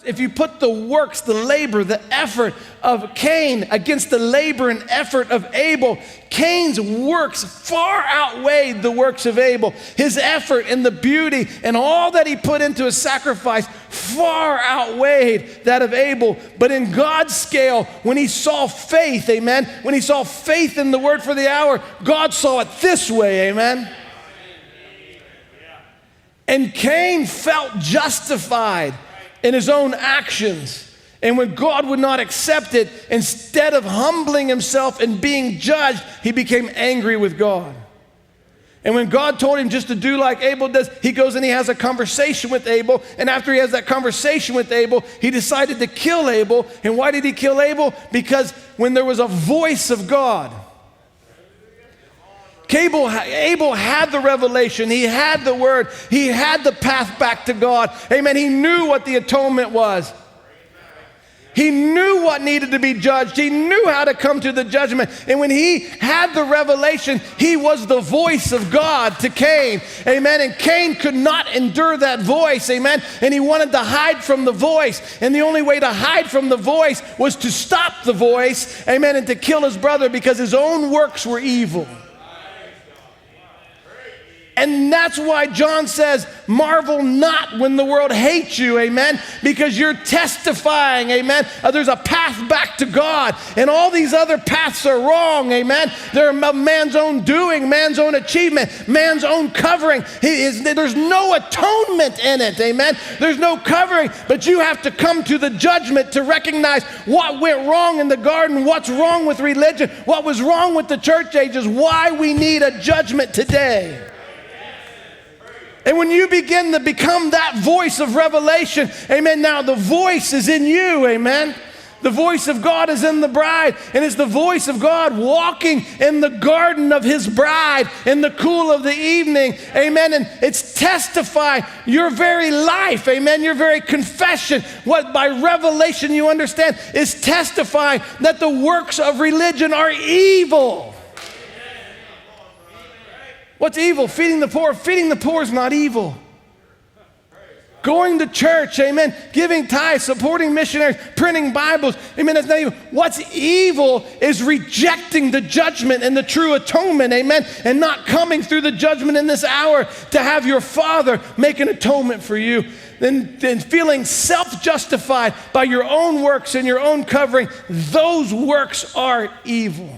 if you put the works, the labor, the effort of Cain against the labor and effort of Abel, Cain's works far outweighed the works of Abel. His effort and the beauty and all that he put into his sacrifice far outweighed that of Abel. But in God's scale, when he saw faith, amen, when he saw faith in the word for the hour, God saw it this way, amen. And Cain felt justified in his own actions. And when God would not accept it, instead of humbling himself and being judged, he became angry with God. And when God told him just to do like Abel does, he goes and he has a conversation with Abel. And after he has that conversation with Abel, he decided to kill Abel. And why did he kill Abel? Because when there was a voice of God, Abel had the revelation, he had the word, he had the path back to God. Amen. He knew what the atonement was. He knew what needed to be judged. He knew how to come to the judgment. And when he had the revelation, he was the voice of God to Cain. Amen. And Cain could not endure that voice. Amen. And he wanted to hide from the voice. And the only way to hide from the voice was to stop the voice. Amen. And to kill his brother because his own works were evil. And that's why John says, marvel not when the world hates you, amen, because you're testifying, amen. There's a path back to God, and all these other paths are wrong, amen. They're man's own doing, man's own achievement, man's own covering. There's no atonement in it, amen. There's no covering, but you have to come to the judgment to recognize what went wrong in the garden, what's wrong with religion, what was wrong with the church ages, why we need a judgment today. And when you begin to become that voice of revelation, amen, now the voice is in you, amen. The voice of God is in the bride, and it's the voice of God walking in the garden of his bride in the cool of the evening, amen. And it's testifying your very life, amen, your very confession, what by revelation you understand is testifying that the works of religion are evil. What's evil? Feeding the poor. Feeding the poor is not evil. Going to church, amen, giving tithes, supporting missionaries, printing Bibles, amen, that's not evil. What's evil is rejecting the judgment and the true atonement, amen, and not coming through the judgment in this hour to have your Father make an atonement for you. Then feeling self-justified by your own works and your own covering, those works are evil.